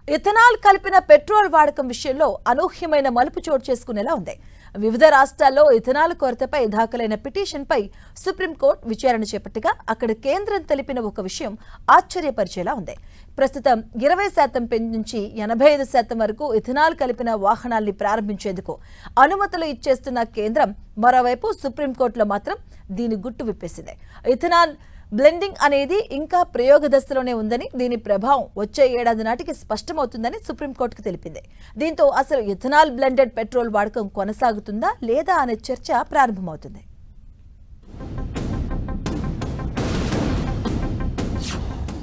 Ethanol కలిపిన petrol వాడకం విషయంలో అనూహ్యమైన మలుపు చోటు చేసుకునేలా ఉంది. వివిధ రాష్ట్రాల్లో ఇథనాల్ కొరతపై దాఖలైన పిటిషన్పై సుప్రీంకోర్టు విచారణ చేపట్టగా అక్కడ కేంద్రం తెలిపిన ఒక విషయం ఆశ్చర్యపరిచేలా ఉంది. ప్రస్తుతం 20% నుంచి 85% వరకు ఇథనాల్ కలిపిన వాహనాల్ని ప్రారంభించేందుకు అనుమతులు ఇచ్చేస్తున్న కేంద్రం మరోవైపు సుప్రీంకోర్టులో మాత్రం దీని గుట్టు విప్పేసింది. ఇథనాల్ బ్లెండింగ్ అనేది ఇంకా ప్రయోగ దశలోనే ఉందని, దీని ప్రభావం వచ్చే ఏడాది నాటికి స్పష్టమవుతుందని సుప్రీంకోర్టుకు తెలిపింది. దీంతో అసలు ఇథనాల్ బ్లెండెడ్ పెట్రోల్ వాడకం కొనసాగుతుందా లేదా అనే చర్చ ప్రారంభమవుతుంది.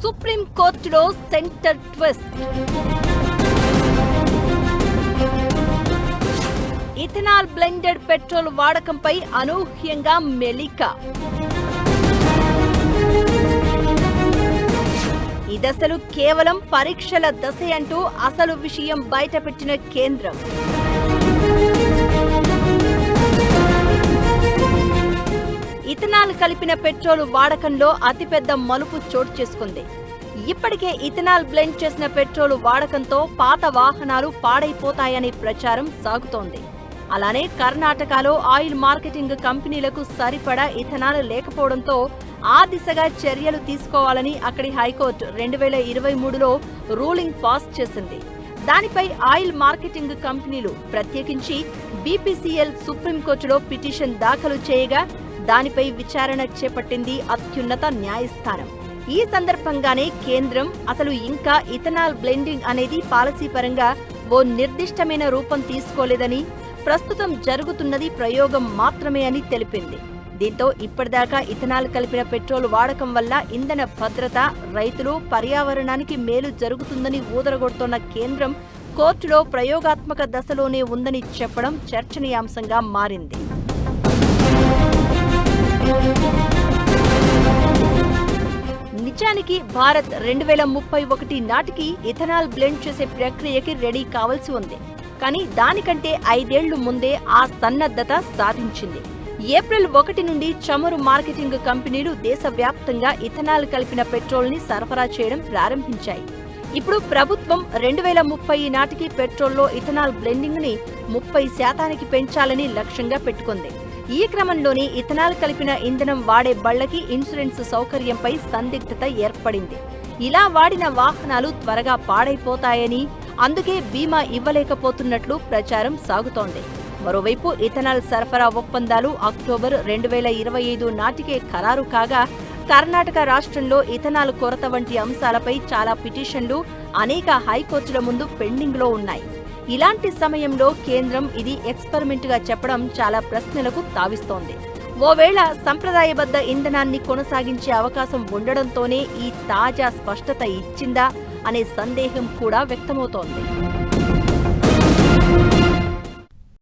సుప్రీంకోర్టులో centre twist. Ethanol blended petrol వాడకంపై అనూహ్యంగా మెలిక. ఈ దశలు కేవలం పరీక్షల దశ అంటూ అసలు విషయం బయటపెట్టిన కేంద్రం. ఇథనాల్ కలిపిన పెట్రోల్ వాడకంలో అతిపెద్ద మలుపు చోటు చేసుకుంది. ఇప్పటికే ఇథనాల్ బ్లెండ్ చేసిన పెట్రోల్ వాడకంతో పాత వాహనాలు పాడైపోతాయనే ప్రచారం సాగుతోంది. అలానే కర్ణాటకలో ఆయిల్ మార్కెటింగ్ కంపెనీలకు సరిపడా ఇథనాల్ లేకపోవడంతో ఆ దిశగా చర్యలు తీసుకోవాలని అక్కడి హైకోర్టు 2023లో రూలింగ్ పాస్ చేసింది. దానిపై ఆయిల్ మార్కెటింగ్ కంపెనీలు ప్రత్యేకించి బీపీసీఎల్ సుప్రీంకోర్టులో పిటిషన్ దాఖలు చేయగా దానిపై విచారణ చేపట్టింది అత్యున్నత న్యాయస్థానం. ఈ సందర్భంగానే కేంద్రం అసలు ఇంకా ఇథనాల్ బ్లెండింగ్ అనేది పాలసీ పరంగా ఓ నిర్దిష్టమైన రూపం తీసుకోలేదని, ప్రస్తుతం జరుగుతున్నది ప్రయోగం మాత్రమే అని తెలిపింది. దీంతో ఇప్పటిదాకా ఇథనాల్ కలిపిన పెట్రోల్ వాడకం వల్ల ఇంధన భద్రత, రైతులు, పర్యావరణానికి మేలు జరుగుతుందని ఊదరగొడుతోన్న కేంద్రం కోర్టులో ప్రయోగాత్మక దశలోనే ఉందని చెప్పడం చర్చనీయాంశంగా మారింది. నిజానికి భారత్ 2031 నాటికి ఇథనాల్ బ్లెండ్ చేసే ప్రక్రియకి రెడీ కావాల్సి ఉంది. కానీ దానికంటే 5 ఏళ్లు ముందే ఆ సన్నద్ధత సాధించింది. ఏప్రిల్ 1 నుండి చమురు మార్కెటింగ్ కంపెనీలు దేశవ్యాప్తంగా ఇథనాల్ కలిపిన పెట్రోల్ ని సరఫరా చేయడం ప్రారంభించాయి. ఇప్పుడు ప్రభుత్వం 2030 నాటికి పెట్రోల్లో ఇథనాల్ బ్లెండింగ్ ని 30% పెంచాలని లక్ష్యంగా పెట్టుకుంది. ఈ క్రమంలోనే ఇథనాల్ కలిపిన ఇంధనం వాడే బళ్లకి ఇన్సూరెన్స్ సౌకర్యంపై సందిగ్ధత ఏర్పడింది. ఇలా వాడిన వాహనాలు త్వరగా పాడైపోతాయని, అందుకే బీమా ఇవ్వలేకపోతున్నట్లు ప్రచారం సాగుతోంది. మరోవైపు ఇథనాల్ సరఫరా ఒప్పందాలు అక్టోబర్ 2025 నాటికే ఖరారు కాగా, కర్ణాటక రాష్ట్రంలో ఇథనాల్ కొరత వంటి అంశాలపై చాలా పిటిషన్లు అనేక హైకోర్టుల ముందు పెండింగ్ లో ఉన్నాయి. ఇలాంటి సమయంలో కేంద్రం ఇది ఎక్స్పెరిమెంట్ గా చెప్పడం చాలా ప్రశ్నలకు తావిస్తోంది. ఓవేళ సంప్రదాయబద్ధ ఇంధనాన్ని కొనసాగించే అవకాశం ఉండడంతోనే ఈ తాజా స్పష్టత ఇచ్చిందా అనే సందేహం కూడా వ్యక్తమవుతోంది.